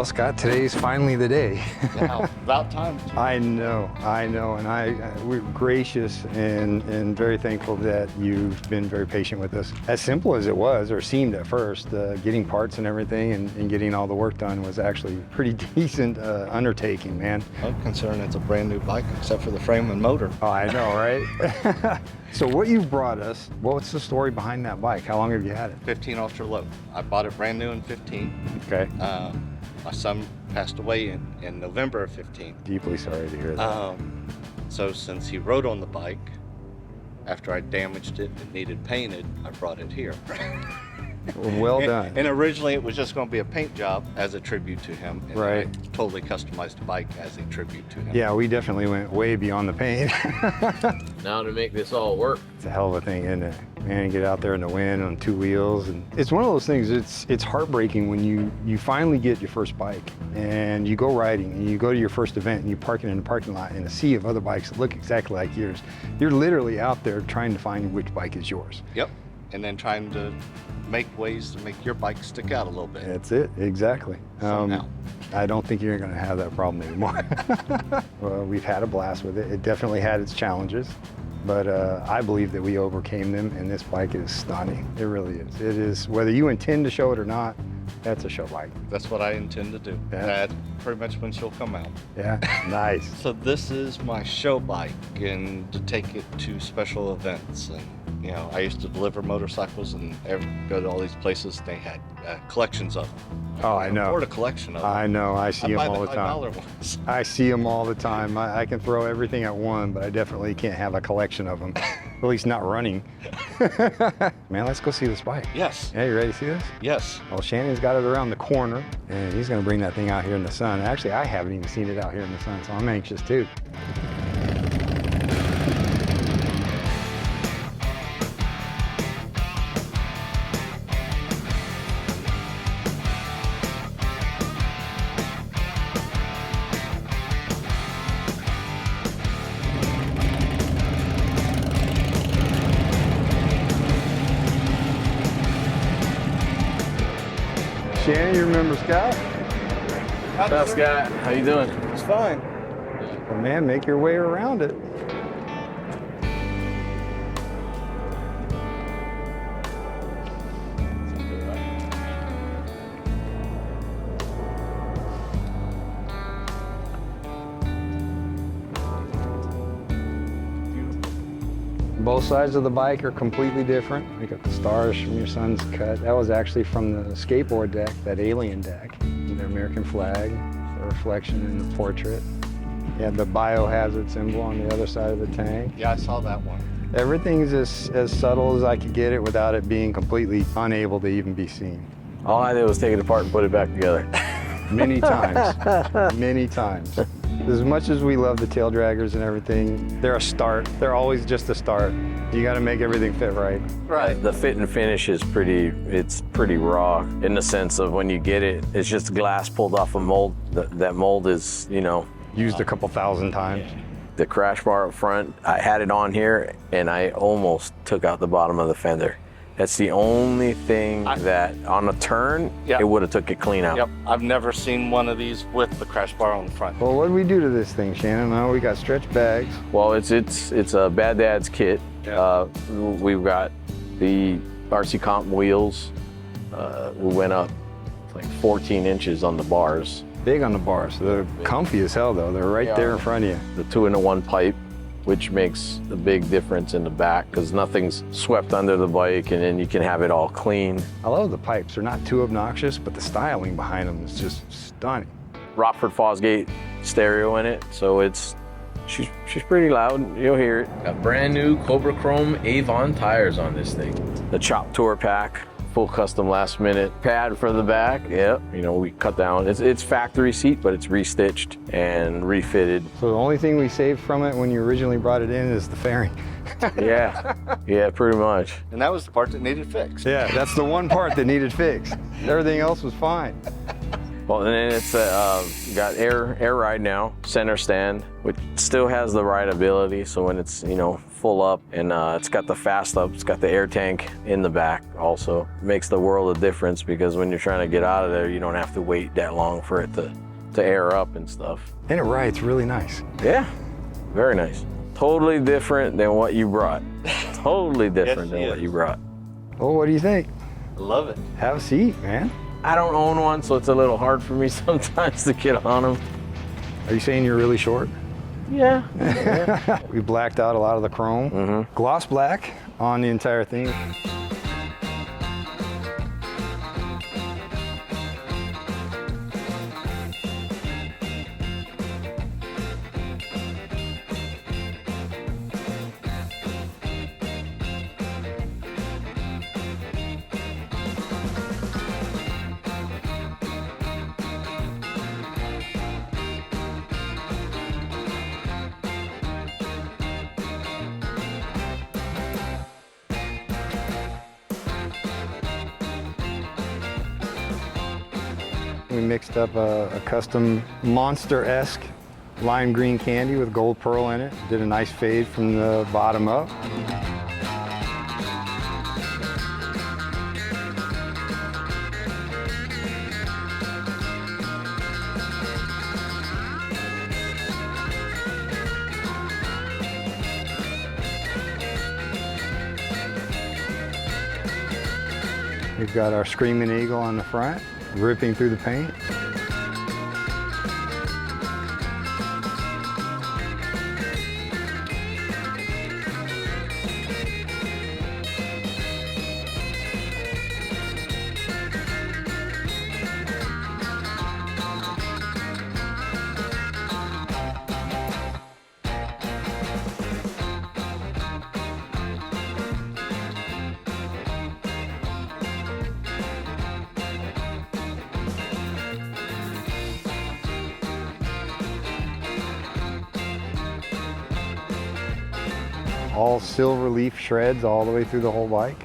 Well, Scott, today's finally the day. Yeah, about time. I know, and we're gracious and very thankful that you've been very patient with us. As simple as it was, or seemed at first, getting parts and everything and getting all the work done was actually a pretty decent undertaking, man. Well, considering it's a brand new bike, except for the frame and motor. Oh, I know, right? So what you brought us, what's the story behind that bike? How long have you had it? 15 Ultra Low. I bought it brand new in 15. Okay. My son passed away in November of 15. Deeply sorry to hear that. So since he rode on the bike, after I damaged it and needed painted, I brought it here. Well done. And originally it was just going to be a paint job as a tribute to him. And right. I totally customized the bike as a tribute to him. Yeah, we definitely went way beyond the paint. Now to make this all work. It's a hell of a thing, isn't it? Man, get out there in the wind on two wheels. And it's one of those things, it's heartbreaking when you finally get your first bike and you go riding and you go to your first event and you park it in a parking lot in a sea of other bikes that look exactly like yours. You're literally out there trying to find which bike is yours. Yep. And then trying to make ways to make your bike stick out a little bit. That's it, exactly. Somehow. I don't think you're gonna have that problem anymore. Well, we've had a blast with it. It definitely had its challenges, but I believe that we overcame them, and this bike is stunning. It really is. It is, whether you intend to show it or not, that's a show bike. That's what I intend to do. Yeah. That's pretty much when she'll come out. Yeah, nice. So this is my show bike, and to take it to special events. And you know, I used to deliver motorcycles and go to all these places. They had collections of them. Oh, I know. Afford a collection of them. I know, I see them all the time. $5 ones. I see them all the time. I can throw everything at one, but I definitely can't have a collection of them. At least not running. Man, let's go see this bike. Yes. Yeah, you ready to see this? Yes. Well, Shannon's got it around the corner, and he's gonna bring that thing out here in the sun. Actually, I haven't even seen it out here in the sun, so I'm anxious too. Shannon, you remember Scott? What's up, Scott? How you doing? It's fine. Well, man, make your way around it. Both sides of the bike are completely different. You got the stars from your son's cut. That was actually from the skateboard deck, that alien deck. The American flag, the reflection in the portrait. You had the biohazard symbol on the other side of the tank. Yeah, I saw that one. Everything's as subtle as I could get it without it being completely unable to even be seen. All I did was take it apart and put it back together. Many times, many times. As much as we love the tail draggers and everything, they're a start. They're always just a start. You got to make everything fit right. Right. The fit and finish is pretty raw in the sense of when you get it, it's just glass pulled off a mold. That mold is, you know. Used a couple thousand times. Yeah. The crash bar up front, I had it on here and I almost took out the bottom of the fender. That's the only thing that on a turn, it would have took it clean out. Yep. I've never seen one of these with the crash bar on the front. Well, what did we do to this thing, Shannon? Now we got stretch bags. Well, it's a Bad Dad's kit. Yeah. We've got the RC Comp wheels. We went up like 14 inches on the bars. Big on the bars. They're comfy as hell, though. They're right there in front of you. The 2-in-1 pipe, which makes a big difference in the back because nothing's swept under the bike, and then you can have it all clean. I love the pipes. They're not too obnoxious, but the styling behind them is just stunning. Rockford Fosgate stereo in it, so she's pretty loud. You'll hear it. Got brand new Cobra Chrome Avon tires on this thing. The Chop Tour pack, full custom last minute pad for the back. Yep, you know, we cut down. It's factory seat, but it's restitched and refitted. So the only thing we saved from it when you originally brought it in is the fairing. Yeah, pretty much. And that was the part that needed fixed. Yeah, that's the one part that needed fixed. Everything else was fine. Well, and then it's got air ride now, center stand, which still has the rideability. So when it's, you know, full up, and it's got the fast up, it's got the air tank in the back also. Makes the world of difference, because when you're trying to get out of there, you don't have to wait that long for it to air up and stuff. And it rides really nice. Yeah, very nice. Totally different than what you brought. Totally different than what you brought. Well, what do you think? I love it. Have a seat, man. I don't own one, so it's a little hard for me sometimes to get on them. Are you saying you're really short? Yeah. We blacked out a lot of the chrome. Gloss black on the entire thing. We mixed up a custom monster-esque lime green candy with gold pearl in it. Did a nice fade from the bottom up. We've got our Screaming Eagle on the front, ripping through the paint. All silver leaf shreds all the way through the whole bike.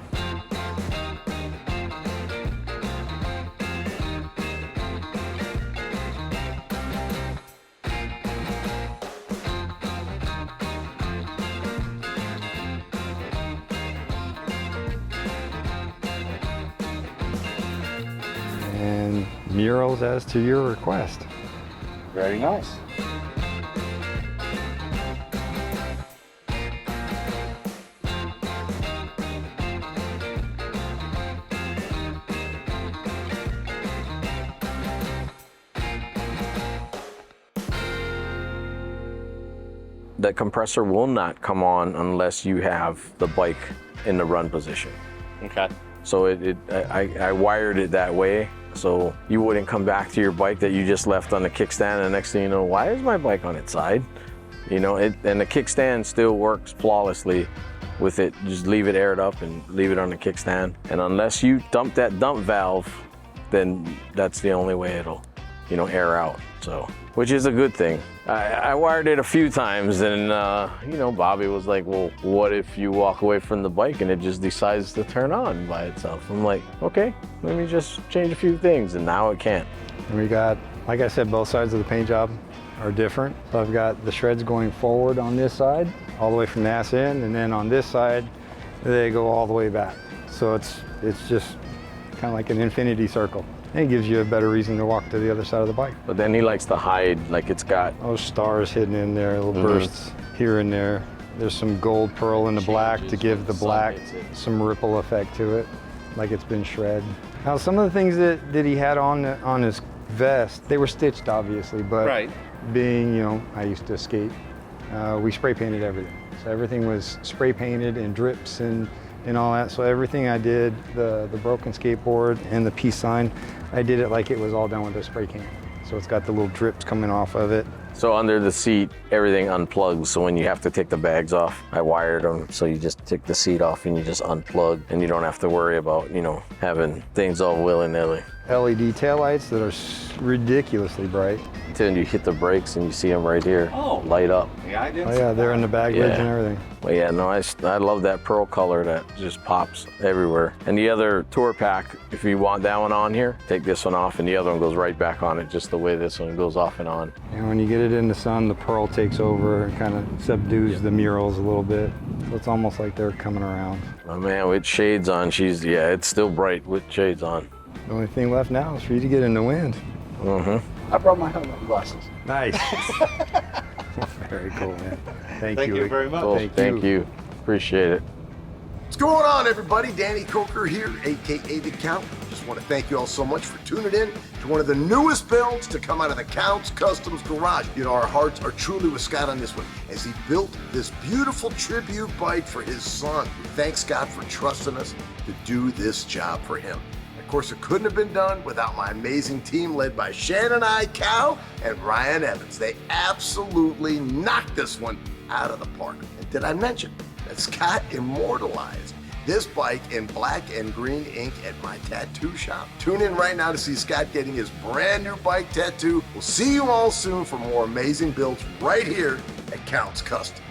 And murals as to your request. Very nice. The compressor will not come on unless you have the bike in the run position. Okay. So I wired it that way, so you wouldn't come back to your bike that you just left on the kickstand, and the next thing you know, why is my bike on its side? You know, and the kickstand still works flawlessly with it. Just leave it aired up and leave it on the kickstand. And unless you dump that dump valve, then that's the only way it'll, you know, air out. So, which is a good thing. I wired it a few times, and you know, Bobby was like, well, what if you walk away from the bike and it just decides to turn on by itself? I'm like, okay, let me just change a few things, and now it can't. And we got, like I said, both sides of the paint job are different. So I've got the shreds going forward on this side, all the way from the ass end, and then on this side, they go all the way back. So it's just kind of like an infinity circle. And it gives you a better reason to walk to the other side of the bike. But then he likes to hide, like it's got those stars hidden in there, little bursts here and there. There's some gold pearl in the black to give the black some ripple effect to it, like it's been shred. Now, some of the things that he had on his vest, they were stitched, obviously, but being, you know, I used to skate, we spray painted everything. So everything was spray painted and drips and all that. So everything I did, the broken skateboard and the peace sign, I did it like it was all done with a spray can. So it's got the little drips coming off of it. So under the seat, everything unplugs. So when you have to take the bags off, I wired them. So you just take the seat off and you just unplug, and you don't have to worry about, you know, having things all willy-nilly. LED taillights that are ridiculously bright. Until you hit the brakes and you see them right here light up. Yeah, I didn't Oh yeah, they're in the bag lids and everything. Well, yeah, no, I love that pearl color that just pops everywhere. And the other tour pack, if you want that one on here, take this one off and the other one goes right back on it, just the way this one goes off and on. And when you get it in the sun, the pearl takes over and kind of subdues the murals a little bit. So it's almost like they're coming around. Oh man, with shades on, it's still bright with shades on. The only thing left now is for you to get in the wind. I brought my helmet and glasses. Nice. Very cool, man. Thank Thank you very much. Cool, thank you. Appreciate it. What's going on, everybody? Danny Koker here, aka The Count. Just want to thank you all so much for tuning in to one of the newest builds to come out of the Count's Customs garage. You know, our hearts are truly with Scott on this one as he built this beautiful tribute bike for his son. Thanks, Scott, for trusting us to do this job for him. Of course, it couldn't have been done without my amazing team led by Shannon Aikau and Ryan Evans. They absolutely knocked this one out of the park. And did I mention that Scott immortalized this bike in black and green ink at my tattoo shop? Tune in right now to see Scott getting his brand new bike tattoo. We'll see you all soon for more amazing builds right here at Count's Customs.